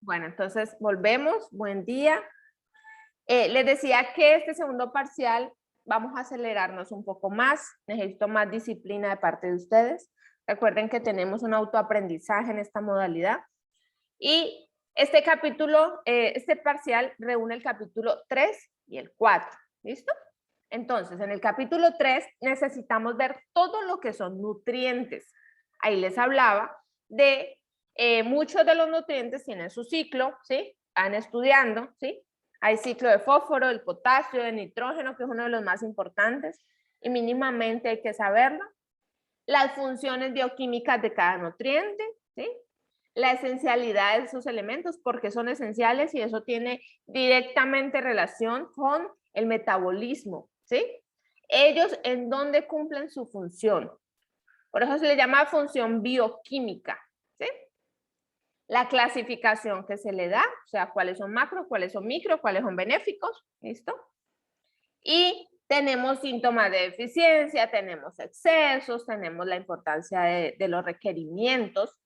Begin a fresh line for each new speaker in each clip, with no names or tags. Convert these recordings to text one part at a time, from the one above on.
Bueno, entonces volvemos. Buen día. Les decía que este segundo parcial vamos a acelerarnos un poco más. Necesito más disciplina de parte de ustedes. Recuerden que tenemos un autoaprendizaje en esta modalidad. Y este capítulo, este parcial reúne el capítulo 3 y el 4. ¿Listo? Entonces, en el capítulo 3 necesitamos ver todo lo que son nutrientes. Ahí les hablaba de muchos de los nutrientes tienen su ciclo, ¿sí? Están estudiando, ¿sí? Hay ciclo de fósforo, del potasio, de nitrógeno, que es uno de los más importantes, y mínimamente hay que saberlo. Las funciones bioquímicas de cada nutriente, ¿sí? La esencialidad de esos elementos, porque son esenciales y eso tiene directamente relación con el metabolismo, ¿sí? Ellos en dónde cumplen su función. Por eso se le llama función bioquímica, ¿sí? La clasificación que se le da, o sea, cuáles son macro, cuáles son micro, cuáles son benéficos, ¿listo? Y tenemos síntomas de deficiencia, tenemos excesos, tenemos la importancia de los requerimientos.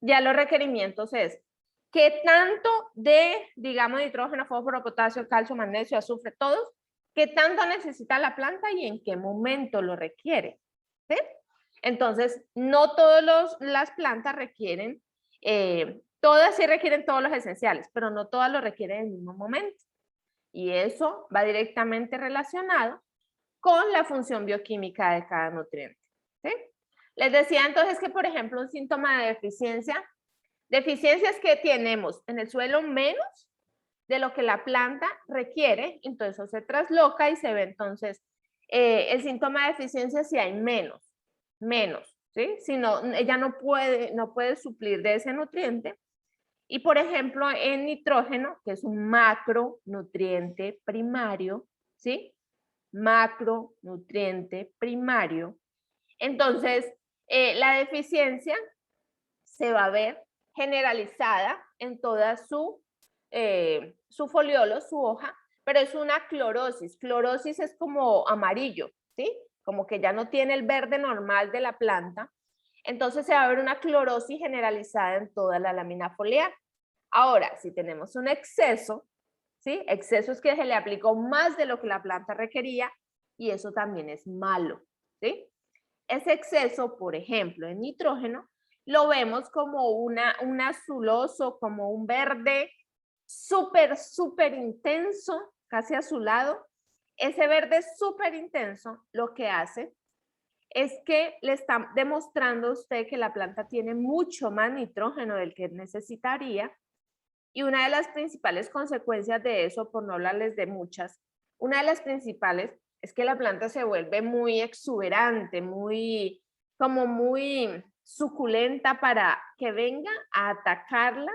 Ya los requerimientos es qué tanto de, digamos, nitrógeno, fósforo, potasio, calcio, magnesio, azufre, todos, qué tanto necesita la planta y en qué momento lo requiere, ¿sí? Entonces, no todas las plantas requieren, todas sí requieren todos los esenciales, pero no todas lo requieren en el mismo momento. Y eso va directamente relacionado con la función bioquímica de cada nutriente, ¿sí? Les decía entonces que, por ejemplo, un síntoma de deficiencia es que tenemos en el suelo menos de lo que la planta requiere, entonces eso se trasloca y se ve entonces el síntoma de deficiencia si hay menos, ¿sí? Si no, ella no puede suplir de ese nutriente. Y por ejemplo, en nitrógeno, que es un macronutriente primario, ¿sí? Macronutriente primario. Entonces, la deficiencia se va a ver generalizada en toda su foliolo, su hoja, pero es una clorosis. Clorosis es como amarillo, ¿sí? Como que ya no tiene el verde normal de la planta. Entonces se va a ver una clorosis generalizada en toda la lámina foliar. Ahora, si tenemos un exceso, ¿sí? Exceso es que se le aplicó más de lo que la planta requería y eso también es malo, ¿sí? Ese exceso, por ejemplo, en nitrógeno, lo vemos como un azuloso, como un verde súper intenso, casi azulado. Ese verde súper intenso lo que hace es que le está demostrando a usted que la planta tiene mucho más nitrógeno del que necesitaría. Y una de las principales consecuencias de eso, por no hablarles de muchas, una de las principales es que la planta se vuelve muy exuberante, como muy suculenta para que venga a atacarla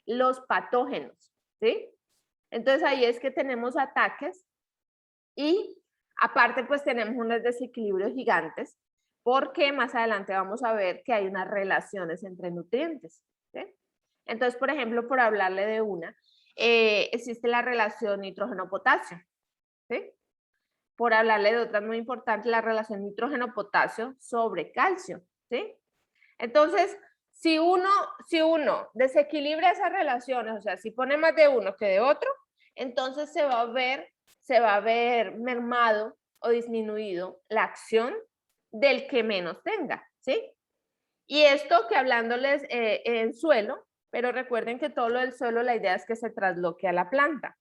los patógenos, ¿sí? Entonces ahí es que tenemos ataques y aparte pues tenemos unos desequilibrios gigantes porque más adelante vamos a ver que hay unas relaciones entre nutrientes, ¿sí? Entonces, por ejemplo, por hablarle de una, existe la relación nitrógeno-potasio, ¿sí? Por hablarle de otra muy importante, la relación nitrógeno-potasio sobre calcio, ¿sí? Entonces, si uno desequilibra esas relaciones, o sea, si pone más de uno que de otro, entonces se va a ver mermado o disminuido la acción del que menos tenga, ¿sí? Y esto que hablándoles en suelo, pero recuerden que todo lo del suelo, la idea es que se trasloque a la planta.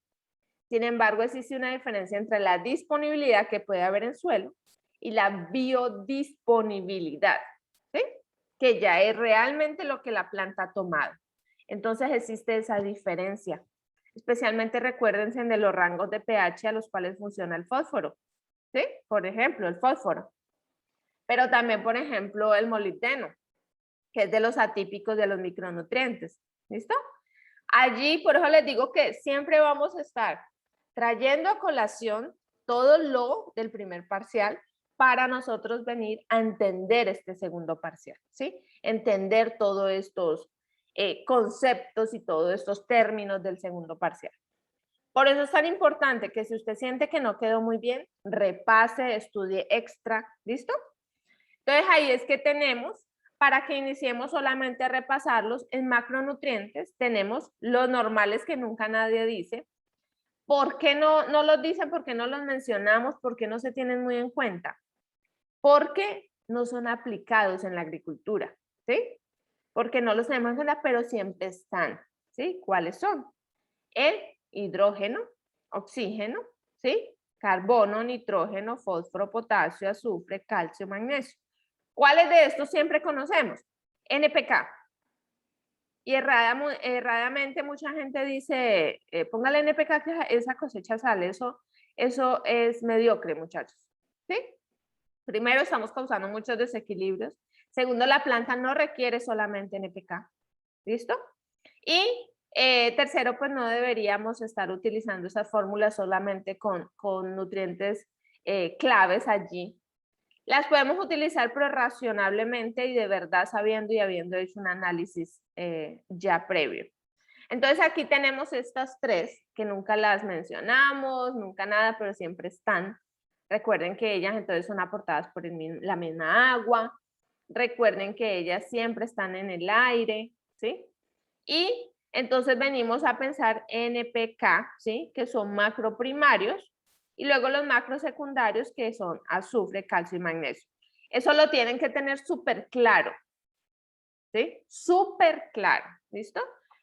Sin embargo, existe una diferencia entre la disponibilidad que puede haber en suelo y la biodisponibilidad, ¿sí? Que ya es realmente lo que la planta ha tomado. Entonces existe esa diferencia. Especialmente recuérdense de los rangos de pH a los cuales funciona el fósforo, ¿sí? Por ejemplo, el fósforo. Pero también, por ejemplo, el molibdeno, que es de los atípicos de los micronutrientes. ¿Listo? Allí, por eso les digo que siempre vamos a estar trayendo a colación todo lo del primer parcial para nosotros venir a entender este segundo parcial, ¿sí? Entender todos estos conceptos y todos estos términos del segundo parcial. Por eso es tan importante que si usted siente que no quedó muy bien, repase, estudie extra, ¿listo? Entonces ahí es que tenemos para que iniciemos solamente a repasarlos, en macronutrientes tenemos los normales que nunca nadie dice. ¿Por qué no los dicen? ¿Por qué no los mencionamos? ¿Por qué no se tienen muy en cuenta? Porque no son aplicados en la agricultura, ¿sí? Porque no los tenemos en cuenta, pero siempre están, ¿sí? ¿Cuáles son? El hidrógeno, oxígeno, ¿sí? Carbono, nitrógeno, fósforo, potasio, azufre, calcio, magnesio. ¿Cuáles de estos siempre conocemos? NPK. Y erradamente mucha gente dice, póngale NPK que esa cosecha sale. Eso es mediocre, muchachos. ¿Sí? Primero, estamos causando muchos desequilibrios. Segundo, la planta no requiere solamente NPK. ¿Listo? Y tercero, pues no deberíamos estar utilizando esas fórmulas solamente con nutrientes claves allí. Las podemos utilizar, pero razonablemente y de verdad sabiendo y habiendo hecho un análisis ya previo. Entonces aquí tenemos estas tres que nunca las mencionamos, nunca nada, pero siempre están. Recuerden que ellas entonces son aportadas por la misma agua. Recuerden que ellas siempre están en el aire, ¿sí? Y entonces venimos a pensar NPK, ¿sí? Que son macroprimarios. Y luego los macros secundarios que son azufre, calcio y magnesio. Eso lo tienen que tener súper claro. ¿Sí? Súper claro. ¿Listo?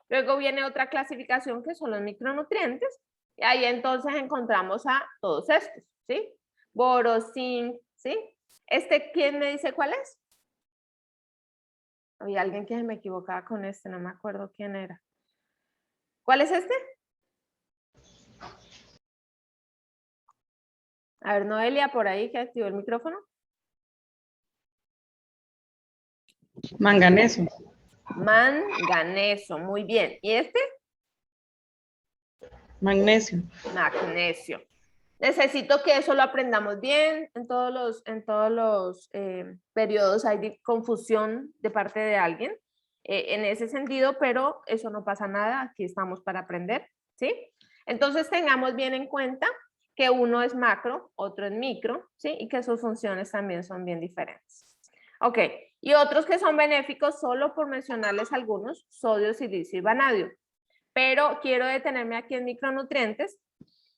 Luego viene otra clasificación que son los micronutrientes. Y ahí entonces encontramos a todos estos. ¿Sí? Boro, zinc, ¿sí? ¿Quién me dice cuál es? Había alguien que se me equivocaba con este, no me acuerdo quién era. ¿Cuál es este? A ver, Noelia, por ahí que activó el micrófono.
Manganeso.
Manganeso, muy bien. ¿Y este?
Magnesio.
Magnesio. Necesito que eso lo aprendamos bien. En todos los periodos hay confusión de parte de alguien en ese sentido, pero eso no pasa nada. Aquí estamos para aprender, ¿sí? Entonces tengamos bien en cuenta que uno es macro, otro es micro, ¿sí? Y que sus funciones también son bien diferentes. Ok, y otros que son benéficos, solo por mencionarles algunos, sodio, silicio y vanadio. Pero quiero detenerme aquí en micronutrientes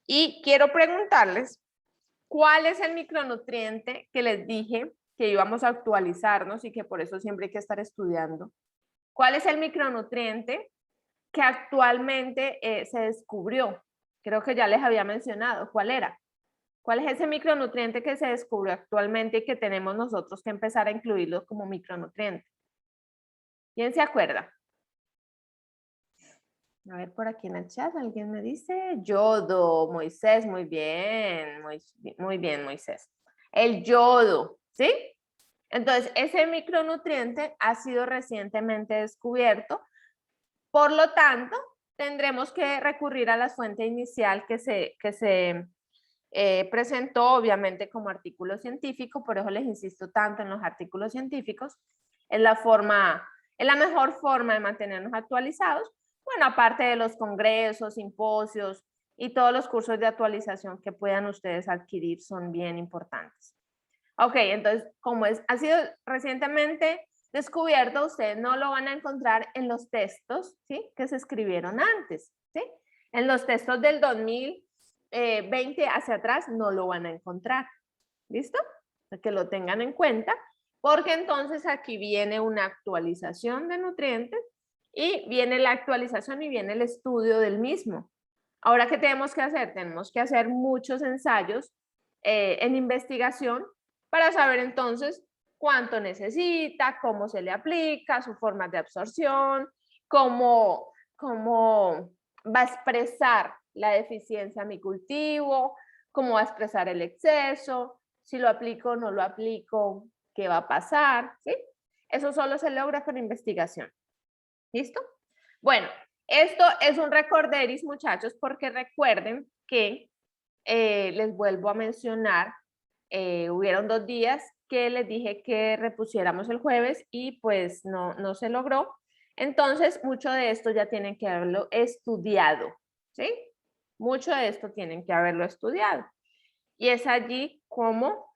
y quiero preguntarles cuál es el micronutriente que les dije que íbamos a actualizarnos y que por eso siempre hay que estar estudiando. ¿Cuál es el micronutriente que actualmente se descubrió? Creo que ya les había mencionado. ¿Cuál era? ¿Cuál es ese micronutriente que se descubrió actualmente y que tenemos nosotros que empezar a incluirlo como micronutriente? ¿Quién se acuerda? A ver, por aquí en el chat, alguien me dice yodo, Moisés, muy bien, muy bien, Moisés. El yodo, ¿sí? Entonces, ese micronutriente ha sido recientemente descubierto, por lo tanto, tendremos que recurrir a la fuente inicial que se presentó, obviamente, como artículo científico, por eso les insisto tanto en los artículos científicos, es la mejor forma de mantenernos actualizados. Bueno, aparte de los congresos, simposios y todos los cursos de actualización que puedan ustedes adquirir son bien importantes. Ok, entonces, como ha sido recientemente descubierto, ustedes no lo van a encontrar en los textos, ¿sí? Que se escribieron antes, ¿sí? En los textos del 2020 hacia atrás no lo van a encontrar. ¿Listo? Que lo tengan en cuenta, porque entonces aquí viene una actualización de nutrientes y viene la actualización y viene el estudio del mismo. Ahora, ¿qué tenemos que hacer? Tenemos que hacer muchos ensayos en investigación para saber entonces cuánto necesita, cómo se le aplica, su forma de absorción, cómo va a expresar la deficiencia a mi cultivo, cómo va a expresar el exceso, si lo aplico o no lo aplico, qué va a pasar, ¿sí? Eso solo se logra con investigación. ¿Listo? Bueno, esto es un recorderis, muchachos, porque recuerden que les vuelvo a mencionar, hubieron 2 días que les dije que repusiéramos el jueves y pues no se logró. Entonces, mucho de esto ya tienen que haberlo estudiado, ¿sí? Mucho de esto tienen que haberlo estudiado. Y es allí como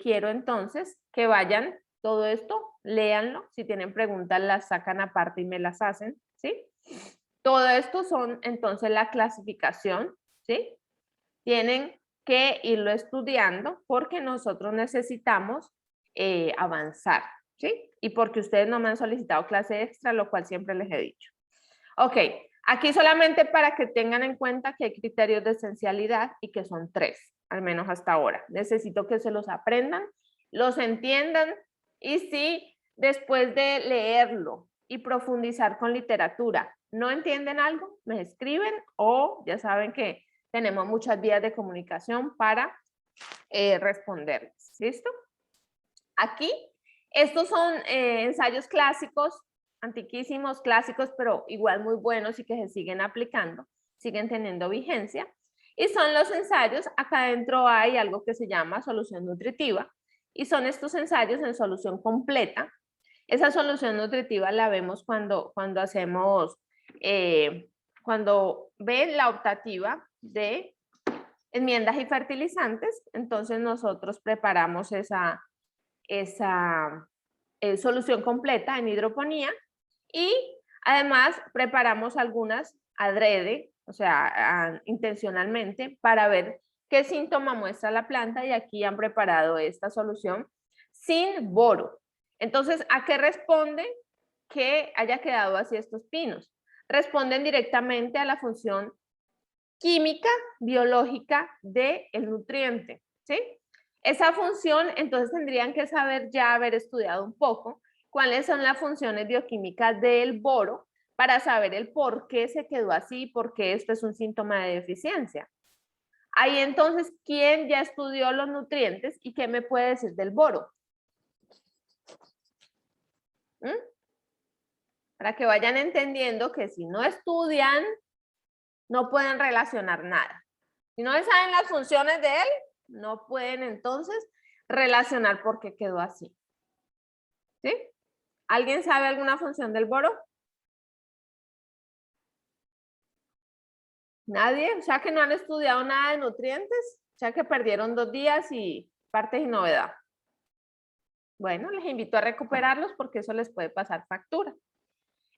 quiero entonces que vayan todo esto léanlo. Si tienen preguntas, las sacan aparte y me las hacen, ¿sí? Todo esto son entonces la clasificación, ¿sí? Tienen que irlo estudiando porque nosotros necesitamos avanzar, ¿sí? Y porque ustedes no me han solicitado clase extra, lo cual siempre les he dicho. Ok, aquí solamente para que tengan en cuenta que hay criterios de esencialidad y que son 3, al menos hasta ahora. Necesito que se los aprendan, los entiendan y si después de leerlo y profundizar con literatura no entienden algo, me escriben o ya saben que tenemos muchas vías de comunicación para responderles. ¿Listo? Aquí, estos son ensayos clásicos, antiquísimos, clásicos, pero igual muy buenos y que se siguen aplicando, siguen teniendo vigencia. Y son los ensayos, acá adentro hay algo que se llama solución nutritiva, y son estos ensayos en solución completa. Esa solución nutritiva la vemos cuando hacemos, cuando ven la optativa de enmiendas y fertilizantes, entonces nosotros preparamos esa solución completa en hidroponía y además preparamos algunas adrede, o sea, intencionalmente para ver qué síntoma muestra la planta y aquí han preparado esta solución sin boro. Entonces, ¿a qué responde que haya quedado así estos pinos? Responden directamente a la función química, biológica del nutriente, ¿sí? Esa función, entonces tendrían que saber ya haber estudiado un poco cuáles son las funciones bioquímicas del boro para saber el por qué se quedó así, por qué esto es un síntoma de deficiencia. Ahí entonces, ¿quién ya estudió los nutrientes y qué me puede decir del boro? Para que vayan entendiendo que si no estudian, no pueden relacionar nada. Si no saben las funciones de él, no pueden entonces relacionar por qué quedó así. ¿Sí? ¿Alguien sabe alguna función del boro? ¿Nadie? O sea que no han estudiado nada de nutrientes, o sea que perdieron 2 días y partes y novedad. Bueno, les invito a recuperarlos porque eso les puede pasar factura.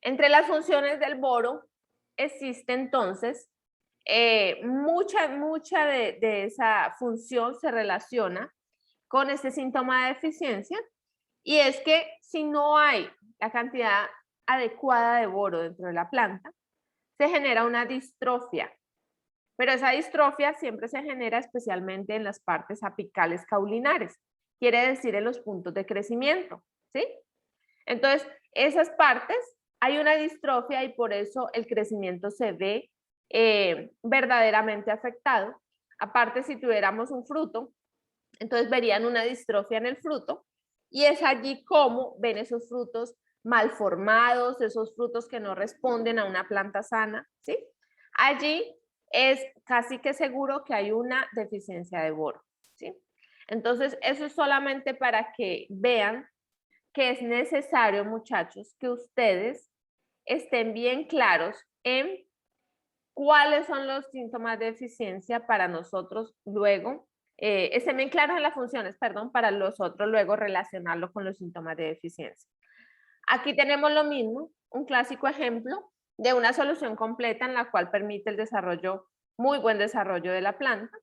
Entre las funciones del boro existe entonces mucha de esa función se relaciona con este síntoma de deficiencia y es que si no hay la cantidad adecuada de boro dentro de la planta, se genera una distrofia. Pero esa distrofia siempre se genera especialmente en las partes apicales caulinares, quiere decir en los puntos de crecimiento, ¿sí? Entonces, esas partes, hay una distrofia y por eso el crecimiento se ve verdaderamente afectado. Aparte, si tuviéramos un fruto, entonces verían una distrofia en el fruto y es allí como ven esos frutos mal formados, esos frutos que no responden a una planta sana, ¿sí? Allí es casi que seguro que hay una deficiencia de boro, ¿sí? Entonces, eso es solamente para que vean que es necesario, muchachos, que ustedes estén bien claros en cuáles son los síntomas de deficiencia para nosotros luego, estén bien claros en las funciones, perdón, para nosotros luego relacionarlo con los síntomas de deficiencia. Aquí tenemos lo mismo, un clásico ejemplo de una solución completa en la cual permite el desarrollo, muy buen desarrollo de la planta.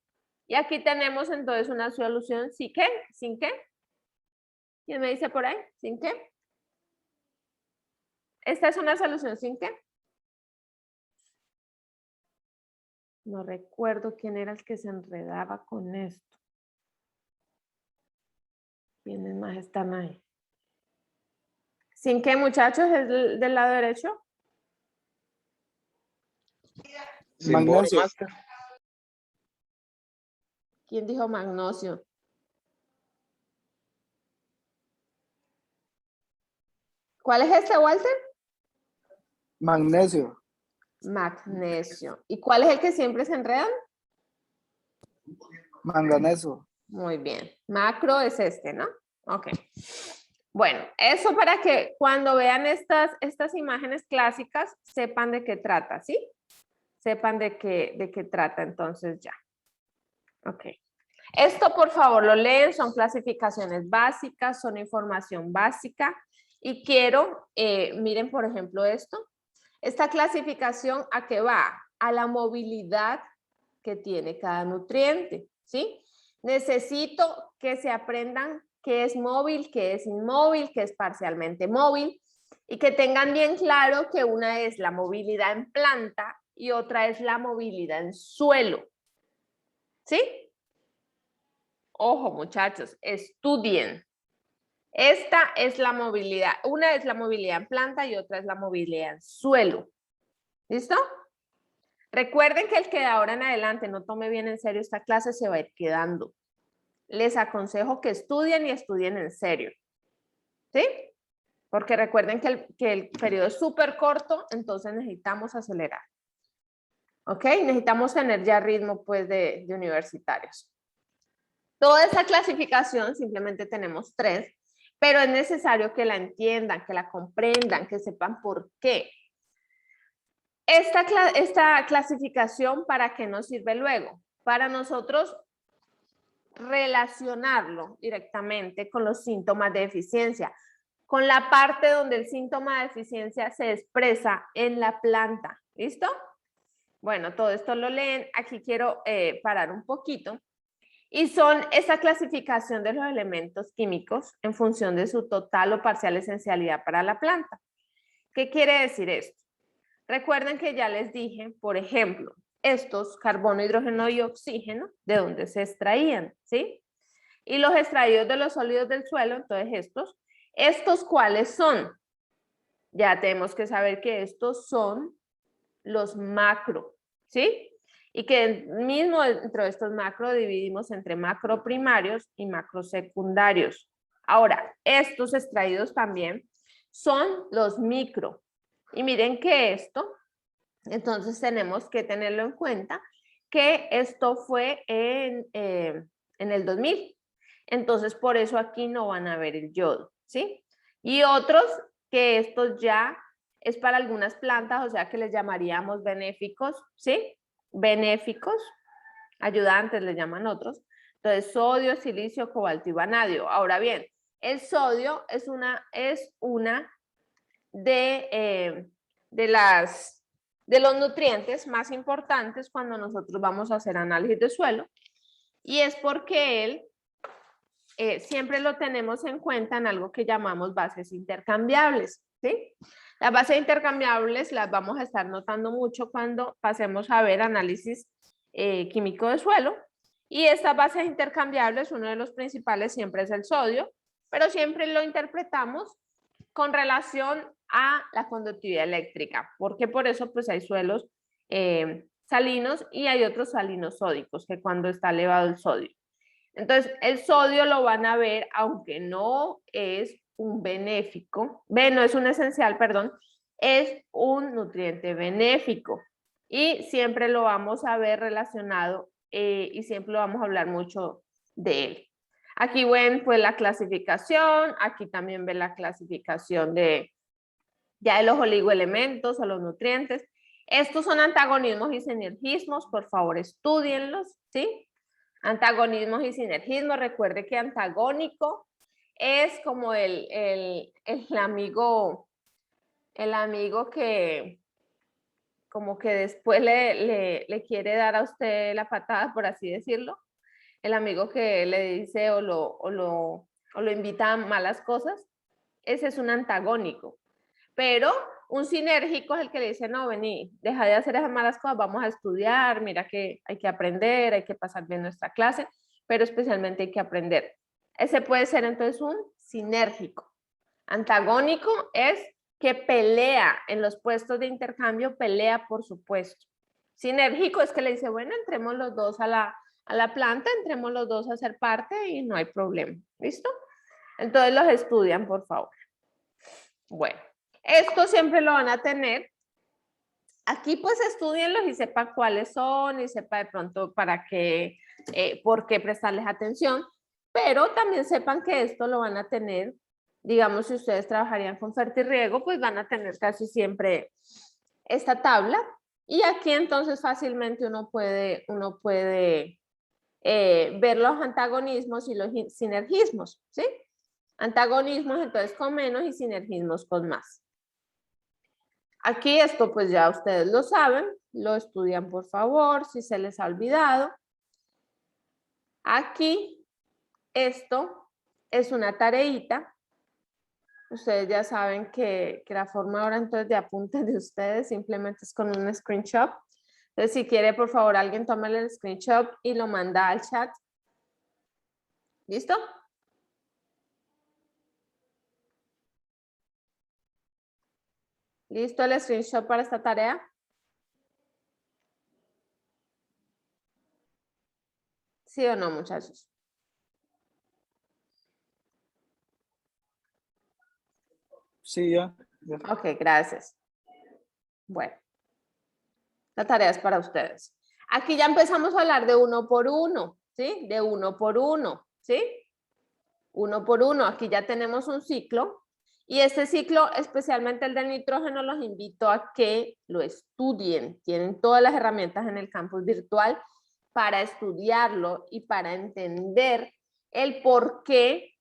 Y aquí tenemos entonces una solución ¿sí qué? ¿Sin qué? ¿Quién me dice por ahí? ¿Sin qué? ¿Esta es una solución sin qué? No recuerdo quién era el que se enredaba con esto. ¿Quiénes más están ahí? ¿Sin qué, muchachos? ¿Es del lado derecho?
Magnesio.
¿Quién dijo magnesio? ¿Cuál es este, Walter?
Magnesio.
Magnesio. ¿Y cuál es el que siempre se enredan?
Manganeso.
Muy bien. Macro es este, ¿no? Ok. Bueno, eso para que cuando vean estas imágenes clásicas sepan de qué trata, ¿sí? Sepan de qué trata entonces ya. Ok. Esto por favor lo leen, son clasificaciones básicas, son información básica y quiero, miren por ejemplo esto, esta clasificación ¿a qué va? A la movilidad que tiene cada nutriente, ¿sí? Necesito que se aprendan qué es móvil, qué es inmóvil, qué es parcialmente móvil y que tengan bien claro que una es la movilidad en planta y otra es la movilidad en suelo, ¿sí? Ojo, muchachos, estudien. Esta es la movilidad, una es la movilidad en planta y otra es la movilidad en suelo. ¿Listo? Recuerden que el que de ahora en adelante no tome bien en serio esta clase se va a ir quedando. Les aconsejo que estudien y estudien en serio. ¿Sí? Porque recuerden que el periodo es súper corto, entonces necesitamos acelerar. ¿Ok? Necesitamos tener ya ritmo pues de universitarios. Toda esa clasificación, simplemente tenemos 3, pero es necesario que la entiendan, que la comprendan, que sepan por qué. Esta clasificación, ¿para qué nos sirve luego? Para nosotros relacionarlo directamente con los síntomas de deficiencia, con la parte donde el síntoma de deficiencia se expresa en la planta. ¿Listo? Bueno, todo esto lo leen. Aquí quiero parar un poquito. Y son esa clasificación de los elementos químicos en función de su total o parcial esencialidad para la planta. ¿Qué quiere decir esto? Recuerden que ya les dije, por ejemplo, estos carbono, hidrógeno y oxígeno, de dónde se extraían, ¿sí? Y los extraídos de los sólidos del suelo, entonces ¿estos cuáles son? Ya tenemos que saber que estos son los macro, ¿sí? Y que mismo dentro de estos macro dividimos entre macro primarios y macro secundarios. Ahora, estos extraídos también son los micro. Y miren que esto, entonces tenemos que tenerlo en cuenta, que esto fue en el 2000. Entonces, por eso aquí no van a ver el yodo, ¿sí? Y otros que estos ya es para algunas plantas, o sea que les llamaríamos benéficos, ¿sí? Benéficos, ayudantes les llaman otros. Entonces, sodio, silicio, cobalto y vanadio. Ahora bien, el sodio es una de los nutrientes más importantes cuando nosotros vamos a hacer análisis de suelo, y es porque él siempre lo tenemos en cuenta en algo que llamamos bases intercambiables, ¿sí? Las bases intercambiables las vamos a estar notando mucho cuando pasemos a ver análisis químico de suelo, y estas bases intercambiables, uno de los principales siempre es el sodio, pero siempre lo interpretamos con relación a la conductividad eléctrica, porque por eso pues hay suelos salinos y hay otros salinos sódicos, que cuando está elevado el sodio. Entonces, el sodio lo van a ver, aunque no es un benéfico, no es un esencial, perdón, es un nutriente benéfico. Y siempre lo vamos a ver relacionado y siempre lo vamos a hablar mucho de él. Aquí ven pues la clasificación, aquí también ven la clasificación de los oligoelementos o los nutrientes. Estos son antagonismos y sinergismos, por favor estudienlos, ¿sí? Antagonismos y sinergismos, recuerde que antagónico es como el amigo que como que después le quiere dar a usted la patada, por así decirlo. El amigo que le dice o lo invita a malas cosas, ese es un antagónico. Pero un sinérgico es el que le dice, no, vení, deja de hacer esas malas cosas, vamos a estudiar, mira que hay que aprender, hay que pasar bien nuestra clase, pero especialmente hay que aprender. Ese puede ser entonces un sinérgico. Antagónico es que pelea en los puestos de intercambio, pelea por su puesto. Sinérgico es que le dice, bueno, entremos los dos a la planta, entremos los dos a ser parte y no hay problema. ¿Listo? Entonces los estudian, por favor. Bueno, esto siempre lo van a tener. Aquí pues estudienlos y sepan cuáles son y sepa de pronto para qué, por qué prestarles atención, pero también sepan que esto lo van a tener, digamos, si ustedes trabajarían con Fertirriego, pues van a tener casi siempre esta tabla, y aquí entonces fácilmente uno puede ver los antagonismos y los sinergismos, ¿sí? Antagonismos entonces con menos y sinergismos con más. Aquí esto pues ya ustedes lo saben, lo estudian por favor, si se les ha olvidado. Aquí esto es una tareita. Ustedes ya saben que la forma ahora entonces de apunte de ustedes simplemente es con un screenshot. Entonces si quiere por favor alguien tome el screenshot y lo manda al chat. ¿Listo? ¿Listo el screenshot para esta tarea? ¿Sí o no, muchachos?
Sí, ya.
Ok, gracias. Bueno, la tarea es para ustedes. Aquí ya empezamos a hablar de uno por uno, ¿sí? De uno por uno, ¿sí? Uno por uno. Aquí ya tenemos un ciclo. Y este ciclo, especialmente el del nitrógeno, los invito a que lo estudien. Tienen todas las herramientas en el campus virtual para estudiarlo y para entender el por qué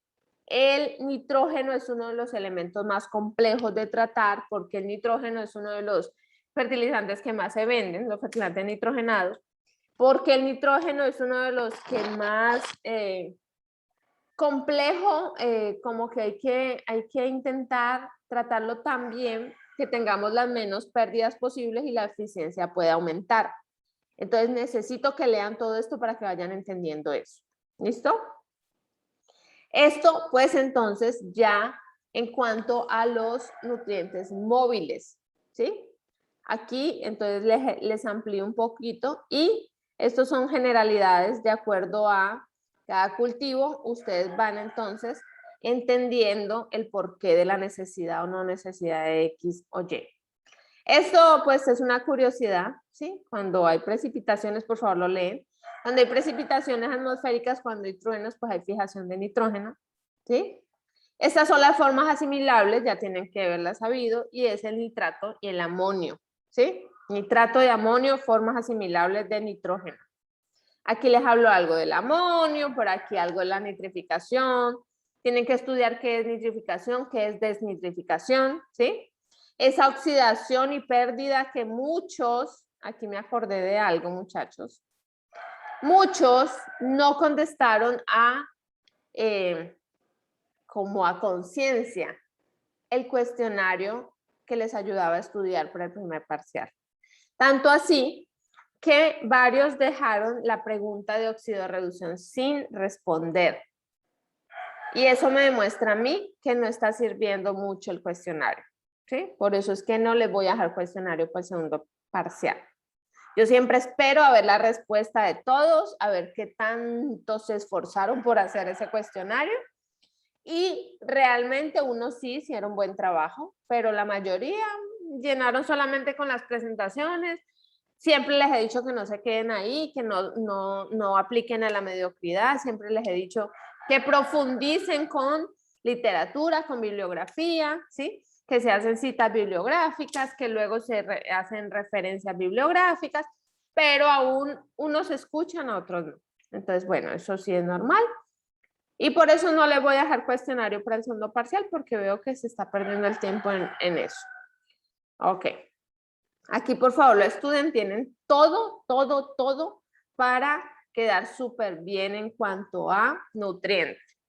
el nitrógeno es uno de los elementos más complejos de tratar, porque el nitrógeno es uno de los fertilizantes que más se venden, los fertilizantes nitrogenados, porque el nitrógeno es uno de los que más complejo, como que hay que intentar tratarlo tan bien que tengamos las menos pérdidas posibles y la eficiencia pueda aumentar. Entonces necesito que lean todo esto para que vayan entendiendo eso. ¿Listo? Esto pues entonces ya en cuanto a los nutrientes móviles, ¿sí? Aquí entonces les amplío un poquito y estos son generalidades de acuerdo a cada cultivo. Ustedes van entonces entendiendo el porqué de la necesidad o no necesidad de X o Y. Esto pues es una curiosidad, ¿sí? Cuando hay precipitaciones, por favor lo leen. Cuando hay precipitaciones atmosféricas, cuando hay truenos, pues hay fijación de nitrógeno, ¿sí? Estas son las formas asimilables, ya tienen que haberlas sabido, y es el nitrato y el amonio, ¿sí? Nitrato y amonio, formas asimilables de nitrógeno. Aquí les hablo algo del amonio, por aquí algo de la nitrificación. Tienen que estudiar qué es nitrificación, qué es desnitrificación, ¿sí? Esa oxidación y pérdida que muchos, aquí me acordé de algo, muchachos, muchos no contestaron como a conciencia el cuestionario que les ayudaba a estudiar para el primer parcial. Tanto así que varios dejaron la pregunta de oxidorreducción sin responder. Y eso me demuestra a mí que no está sirviendo mucho el cuestionario, ¿sí? Por eso es que no les voy a dejar cuestionario para el segundo parcial. Yo siempre espero a ver la respuesta de todos, a ver qué tanto se esforzaron por hacer ese cuestionario. Y realmente unos sí hicieron buen trabajo, pero la mayoría llenaron solamente con las presentaciones. Siempre les he dicho que no se queden ahí, que no apliquen a la mediocridad. Siempre les he dicho que profundicen con literatura, con bibliografía, ¿sí? Que se hacen citas bibliográficas, que luego se hacen referencias bibliográficas, pero aún unos escuchan, a otros no. Entonces, bueno, eso sí es normal. Y por eso no le voy a dejar cuestionario para el segundo parcial, porque veo que se está perdiendo el tiempo en eso. Ok. Aquí, por favor, lo estudien, tienen todo para quedar súper bien en cuanto a nutrientes.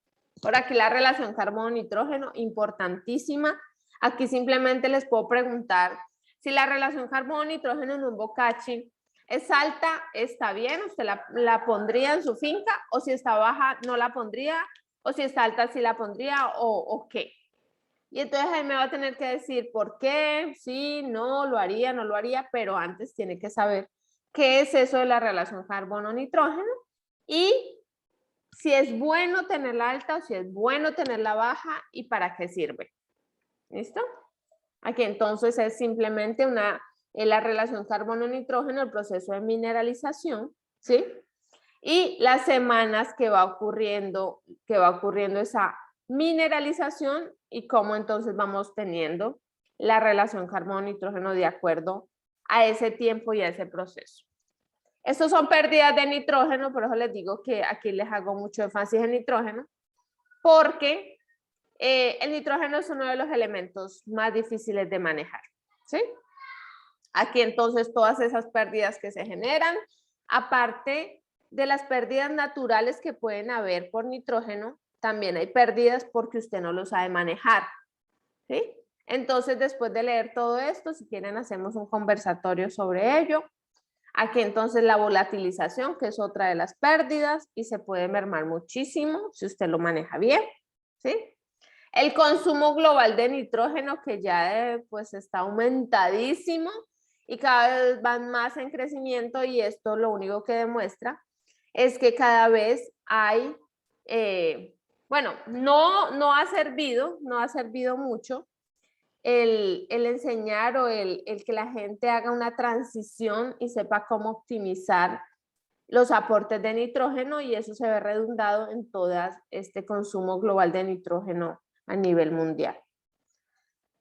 Por aquí la relación carbono-nitrógeno, importantísima. Aquí simplemente les puedo preguntar si la relación carbono-nitrógeno en un bocachi es alta, está bien, usted la pondría en su finca, o si está baja, no la pondría, o si está alta, sí la pondría, o qué. Y entonces ahí me va a tener que decir por qué, sí, no, lo haría, no lo haría, pero antes tiene que saber qué es eso de la relación carbono-nitrógeno y si es bueno tenerla alta o si es bueno tenerla baja y para qué sirve. ¿Listo? Aquí entonces es simplemente la relación carbono-nitrógeno, el proceso de mineralización, ¿sí? Y las semanas que va ocurriendo esa mineralización y cómo entonces vamos teniendo la relación carbono-nitrógeno de acuerdo a ese tiempo y a ese proceso. Estos son pérdidas de nitrógeno, por eso les digo que aquí les hago mucho énfasis en nitrógeno, porque El nitrógeno es uno de los elementos más difíciles de manejar, ¿sí? Aquí entonces todas esas pérdidas que se generan, aparte de las pérdidas naturales que pueden haber por nitrógeno, también hay pérdidas porque usted no lo sabe manejar, ¿sí? Entonces, después de leer todo esto, si quieren hacemos un conversatorio sobre ello. Aquí entonces la volatilización, que es otra de las pérdidas y se puede mermar muchísimo si usted lo maneja bien, ¿sí? El consumo global de nitrógeno, que ya pues está aumentadísimo y cada vez van más en crecimiento, y esto lo único que demuestra es que cada vez hay, bueno, no ha servido mucho el enseñar o el que la gente haga una transición y sepa cómo optimizar los aportes de nitrógeno, y eso se ve redundado en todo este consumo global de nitrógeno a nivel mundial.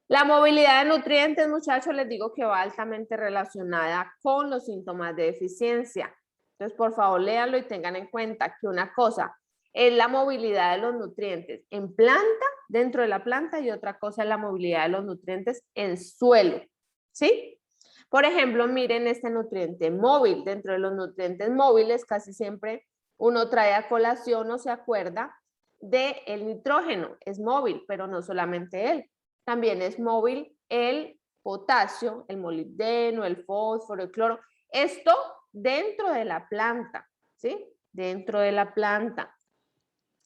La movilidad de nutrientes, muchachos, les digo que va altamente relacionada con los síntomas de deficiencia. Entonces, por favor, léanlo y tengan en cuenta que una cosa es la movilidad de los nutrientes en planta, dentro de la planta, y otra cosa es la movilidad de los nutrientes en suelo, ¿sí? Por ejemplo, miren este nutriente móvil. Dentro de los nutrientes móviles casi siempre uno trae a colación o se acuerda del nitrógeno. Es móvil, pero no solamente él. También es móvil el potasio, el molibdeno, el fósforo, el cloro. Esto dentro de la planta, ¿sí? Dentro de la planta.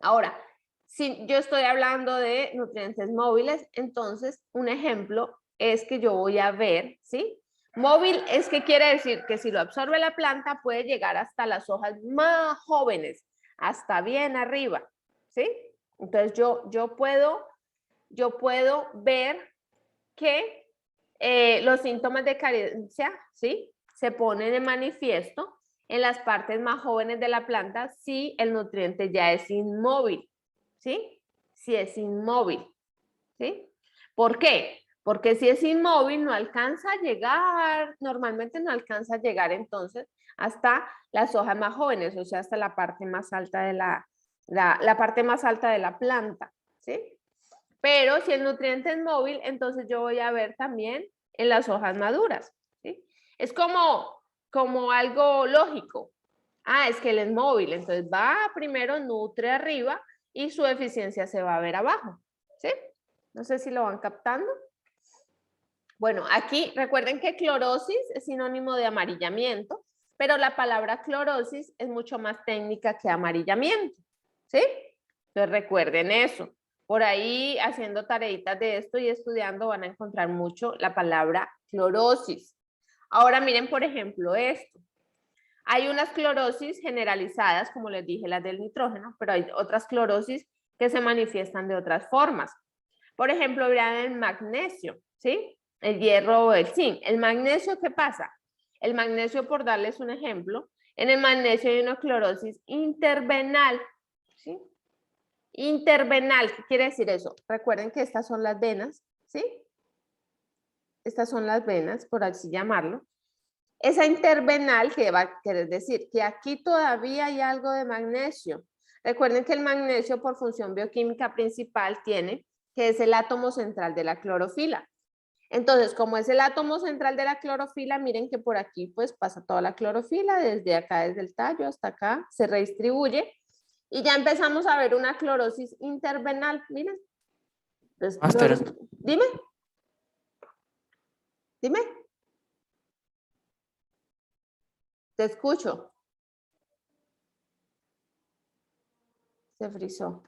Ahora, si yo estoy hablando de nutrientes móviles, entonces un ejemplo es que yo voy a ver, ¿sí? Móvil es que quiere decir que si lo absorbe la planta puede llegar hasta las hojas más jóvenes, hasta bien arriba, ¿sí? Entonces yo puedo ver que los síntomas de carencia, ¿sí? Se ponen de manifiesto en las partes más jóvenes de la planta si el nutriente ya es inmóvil, ¿sí? Si es inmóvil, ¿sí? ¿Por qué? Porque si es inmóvil no alcanza a llegar, normalmente no alcanza a llegar entonces hasta las hojas más jóvenes, o sea, hasta la parte más alta de la parte más alta de la planta, ¿sí? Pero si el nutriente es móvil, entonces yo voy a ver también en las hojas maduras, ¿sí? Es como algo lógico. Ah, es que él es móvil, entonces va primero, nutre arriba y su eficiencia se va a ver abajo, ¿sí? No sé si lo van captando. Bueno, aquí recuerden que clorosis es sinónimo de amarillamiento, pero la palabra clorosis es mucho más técnica que amarillamiento, ¿sí? Entonces recuerden eso. Por ahí haciendo tareitas de esto y estudiando van a encontrar mucho la palabra clorosis. Ahora miren, por ejemplo, esto. Hay unas clorosis generalizadas, como les dije, las del nitrógeno, pero hay otras clorosis que se manifiestan de otras formas. Por ejemplo, vean el magnesio, ¿sí? El hierro o el zinc. El magnesio, ¿qué pasa? El magnesio, por darles un ejemplo, en el magnesio hay una clorosis intervenal, ¿sí? Intervenal, ¿qué quiere decir eso? Recuerden que estas son las venas, ¿sí? Estas son las venas, por así llamarlo. Esa intervenal, que va a querer decir que aquí todavía hay algo de magnesio. Recuerden que el magnesio, por función bioquímica principal, tiene que es el átomo central de la clorofila. Entonces, como es el átomo central de la clorofila, miren que por aquí pues pasa toda la clorofila, desde acá, desde el tallo hasta acá, se redistribuye y ya empezamos a ver una clorosis intervenal, miren. Entonces, dime. Te escucho. Se frizó.